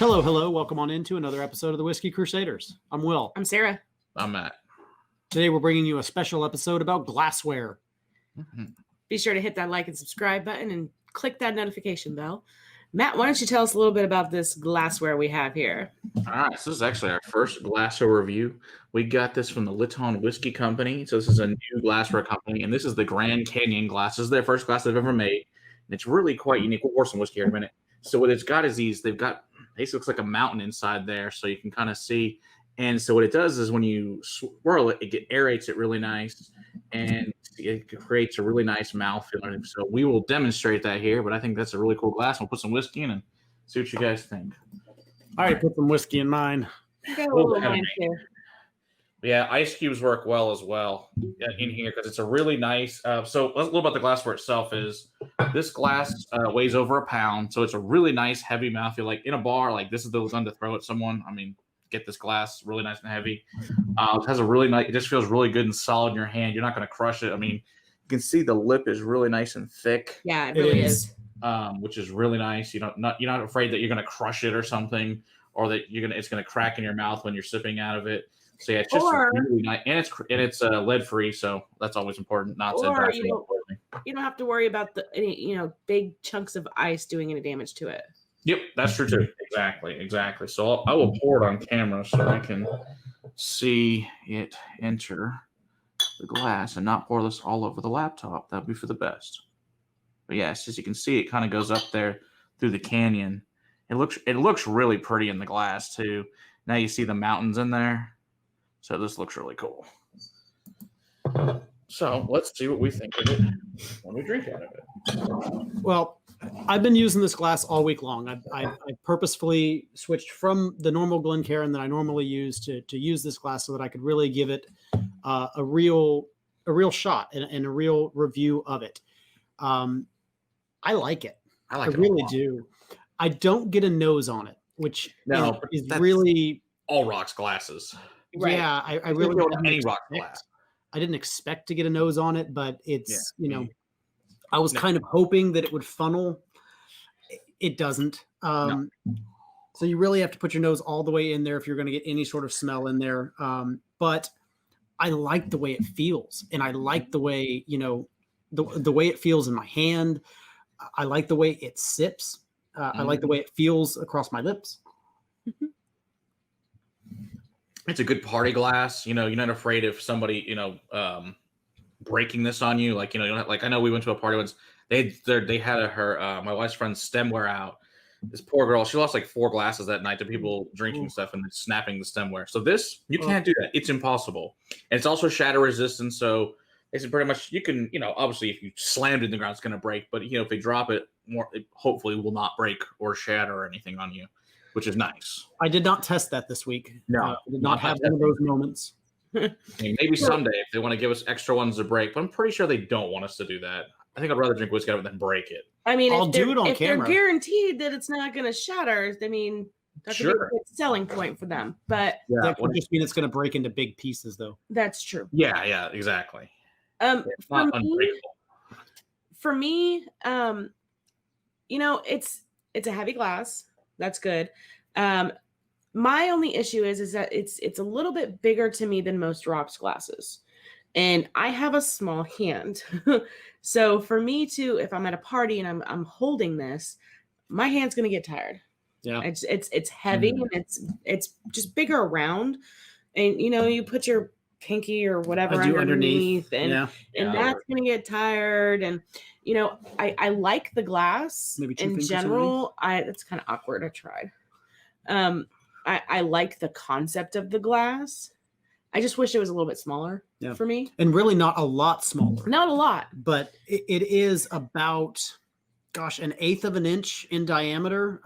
Hello, hello. Welcome on into another episode of the Whiskey Crusaders. I'm Will. I'm Sarah. I'm Matt. Today we're bringing you a special episode about glassware. Be sure to hit that like and subscribe button and click that notification bell. Matt, why don't you tell us a little bit about this glassware we have here? All right, so this is actually our first glassware review. We got this from the Liiton Whiskey Company. So this is a new glassware company, and this is the Grand Canyon glass. This is their first glass they've ever made, and it's really quite unique. We'll pour some whiskey here in a minute. So what it's got is they've got, basically looks like a mountain inside there, so you can kind of see. And so what it does is when you swirl it, it aerates it really nice, and it creates a really nice mouthfeel. So we will demonstrate that here, but I think that's a really cool glass. We'll put some whiskey in and see what you guys think. I already put some whiskey in mine. Yeah, ice cubes work well as well in here because it's a really nice. So a little about the glassware itself is this glass weighs over a pound, so it's a really nice heavy mouthfeel. Like in a bar, like this is the one to throw at someone. I mean, get this glass really nice and heavy. It has a really nice. It just feels really good and solid in your hand. You're not going to crush it. I mean, you can see the lip is really nice and thick. Yeah, it really is. Which is really nice. You're not afraid that you're going to crush it or something, or that it's going to crack in your mouth when you're sipping out of it. So yeah, it's just really nice, and it's lead free, so that's always important. Not to you don't have to worry about any big chunks of ice doing any damage to it. Yep, that's true too. Exactly. So I will pour it on camera so I can see it enter the glass and not pour this all over the laptop. That'd be for the best. But yes, as you can see, it kind of goes up there through the canyon. It looks really pretty in the glass too. Now you see the mountains in there. So this looks really cool. So let's see what we think of it when we drink out of it. Well, I've been using this glass all week long. I purposefully switched from the normal Glencairn that I normally use to use this glass so that I could really give it a real shot and a real review of it. I like it. I really do. I don't get a nose on it, which is really all rocks glasses. Right. Yeah, I really don't any rock glass. I didn't expect to get a nose on it, but it's I was kind of hoping that it would funnel. It doesn't. So you really have to put your nose all the way in there if you're going to get any sort of smell in there. But I like the way it feels, and I like the way the way it feels in my hand. I like the way it sips. I like the way it feels across my lips. It's a good party glass. You're not afraid of somebody, breaking this on you. Like, like I know we went to a party once. They had my wife's friend's stemware out. This poor girl, she lost like 4 glasses that night to people drinking stuff and snapping the stemware. So this, you can't do that. It's impossible. And it's also shatter resistant. So it's pretty much, you can, obviously if you slammed it in the ground, it's going to break. But, if they drop it, it hopefully will not break or shatter or anything on you, which is nice. I did not test that this week. No, I did not have one of those moments. I mean, maybe someday if they want to give us extra ones to break, but I'm pretty sure they don't want us to do that. I think I'd rather drink whiskey out of it than break it. I mean, I'll do it on camera. They're guaranteed that it's not going to shatter, I mean, that could be a good selling point for them. But that could just mean it's going to break into big pieces, though. That's true. Yeah, exactly. It's not unbreakable. For me, it's a heavy glass. That's good. My only issue is that it's a little bit bigger to me than most rocks glasses, and I have a small hand. So for me to, if I'm at a party and I'm holding this, my hand's gonna get tired. Yeah, it's heavy and it's just bigger around, and you put your pinky or whatever underneath and that's gonna get tired. And I like the glass in general. That's kind of awkward. I tried. I like the concept of the glass. I just wish it was a little bit smaller for me. And really not a lot smaller. Not a lot. But it is about, an eighth of an inch in diameter,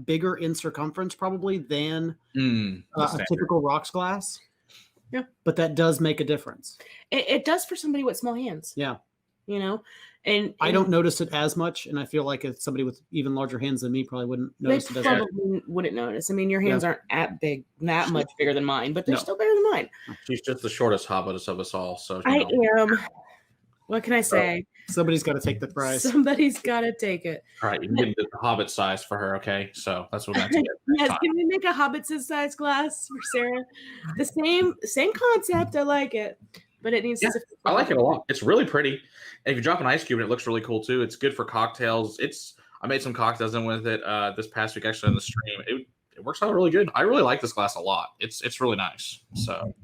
bigger in circumference probably than a typical rocks glass. Yeah. But that does make a difference. It does for somebody with small hands. Yeah. And I don't notice it as much, and I feel like if somebody with even larger hands than me probably wouldn't notice it as much. Probably wouldn't notice. I mean, your hands aren't that much bigger than mine, but they're still bigger than mine. She's just the shortest hobbit of us all. So I am. What can I say? Somebody's got to take the prize. Somebody's got to take it. All right, you can get the Hobbit size for her, okay? So that's what we're going to get. Yes, can we make a Hobbit size glass for Sarah? The same concept. I like it, but it needs to. I like it a lot. It's really pretty. And if you drop an ice cube, it looks really cool too. It's good for cocktails. I made some cocktails in with it this past week actually on the stream. It works out really good. I really like this glass a lot. It's really nice. So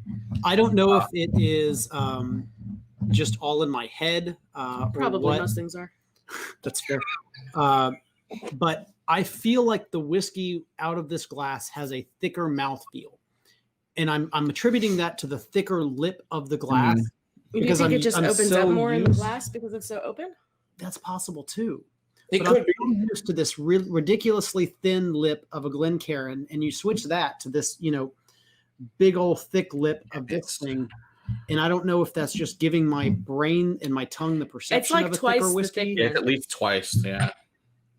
I don't know if it is just all in my head. Probably most things are. That's fair. But I feel like the whiskey out of this glass has a thicker mouthfeel. And I'm attributing that to the thicker lip of the glass. Do you think it just opens up more in the glass because it's so open? That's possible too. It but could be. I'm used to this ridiculously thin lip of a Glencairn, and you switch that to this, big old thick lip of this thing. And I don't know if that's just giving my brain and my tongue the perception of a thicker whiskey. Yeah, at least twice. Yeah.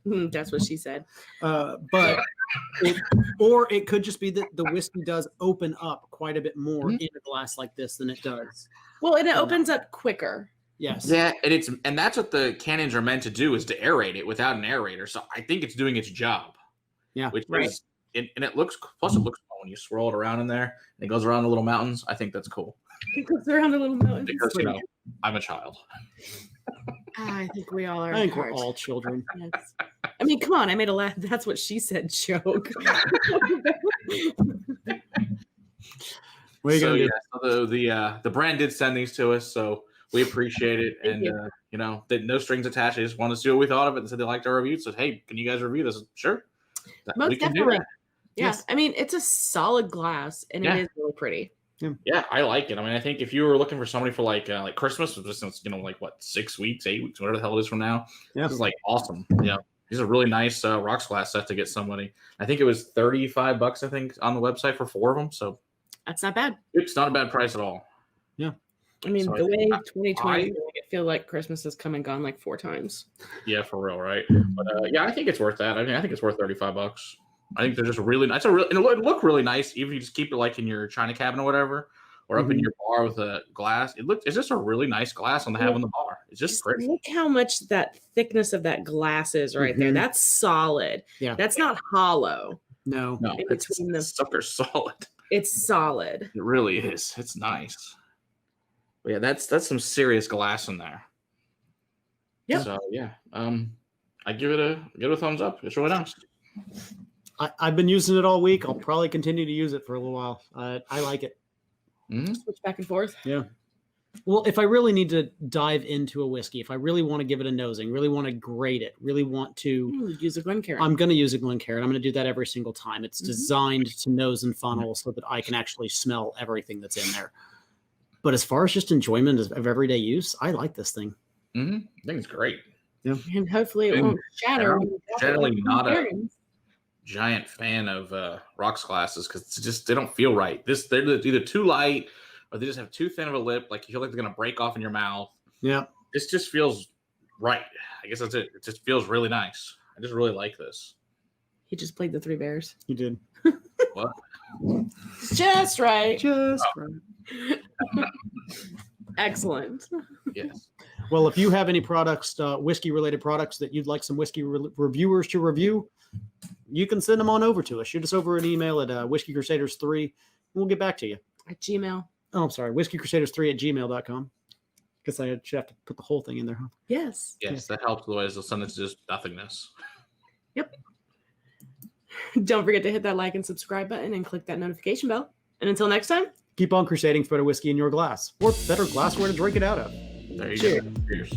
That's what she said. But it could just be that the whiskey does open up quite a bit more in a glass like this than it does. Well, and it opens up quicker. Yes. Yeah, and that's what the cannons are meant to do, is to aerate it without an aerator. So I think it's doing its job. Yeah. Which is, and it looks cool when you swirl it around in there and it goes around the little mountains. I think that's cool. It goes around the little mountains. Because I'm a child. I think we all are. I think we're all children. Yes. I mean, come on! I made a laugh. That's what she said. Joke. What are you gonna do? So the brand did send these to us, so we appreciate it. And no strings attached. They just wanted to see what we thought of it and said they liked our review. Said, hey, can you guys review this? Sure. Most definitely. Yeah. Yes. I mean, it's a solid glass and it is really pretty. Yeah, I like it. I mean, I think if you were looking for somebody for like Christmas, just 6 weeks, 8 weeks, whatever the hell it is from now, this is like awesome. Yeah, these are really nice rocks glass set to get somebody. I think it was $35, I think, on the website for 4 of them. So that's not bad. It's not a bad price at all. Yeah, I mean, the way 2020 is going to feel like Christmas has come and gone like 4 times. Yeah, for real, right? But I think it's worth that. I mean, I think it's worth $35. I think they're just really nice. It look really nice, even if you just keep it like in your china cabinet or whatever, or up in your bar with a glass. It's just a really nice glass to have on the bar. It's just pretty. Look how much that thickness of that glass is right there. That's solid. Yeah, that's not hollow. No, it's sucker's solid. It's solid. It really is. It's nice. But yeah, that's some serious glass in there. Yeah. So yeah, I give it a thumbs up. It's really nice. I've been using it all week. I'll probably continue to use it for a little while. I like it. Switch back and forth. Yeah. Well, if I really need to dive into a whiskey, if I really want to give it a nosing, really want to grade it, really want to use a Glencairn. I'm going to use a Glencairn. I'm going to do that every single time. It's designed to nose and funnel so that I can actually smell everything that's in there. But as far as just enjoyment of everyday use, I like this thing. I think it's great. Yeah. And hopefully it won't shatter. Generally not a giant fan of rocks glasses because it's just they don't feel right. They're either too light or they just have too thin of a lip. Like you feel like they're gonna break off in your mouth. Yeah, this just feels right. I guess that's it. It just feels really nice. I just really like this. He just played the 3 Bears. He did. What? Just right. Just right. Excellent. Yes. Well, if you have any products, whiskey-related products that you'd like some whiskey reviewers to review, you can send them on over to us. Shoot us over an email at Whiskey Crusaders 3, and we'll get back to you. At Gmail. Oh, I'm sorry. whiskeycrusaders3@gmail.com. Guess I should have to put the whole thing in there, huh? Yes. Yes, that helps. Otherwise, they'll send it to just nothingness. Yep. Don't forget to hit that like and subscribe button and click that notification bell. And until next time, keep on crusading for better whiskey in your glass, or better glassware to drink it out of. There you go. Cheers.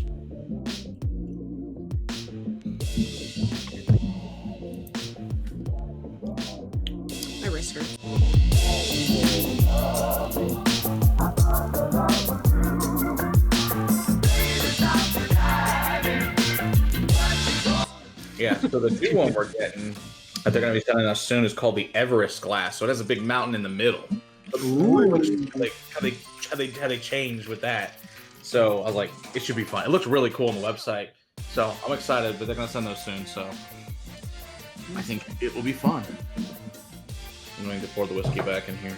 My wrist hurts. Yeah, so the new one we're getting that they're going to be selling us soon is called the Everest glass. So it has a big mountain in the middle. Ooh. Like how they changed with that. So I was like, it should be fun. It looks really cool on the website. So I'm excited, but they're going to send those soon. So I think it will be fun. I'm going to pour the whiskey back in here.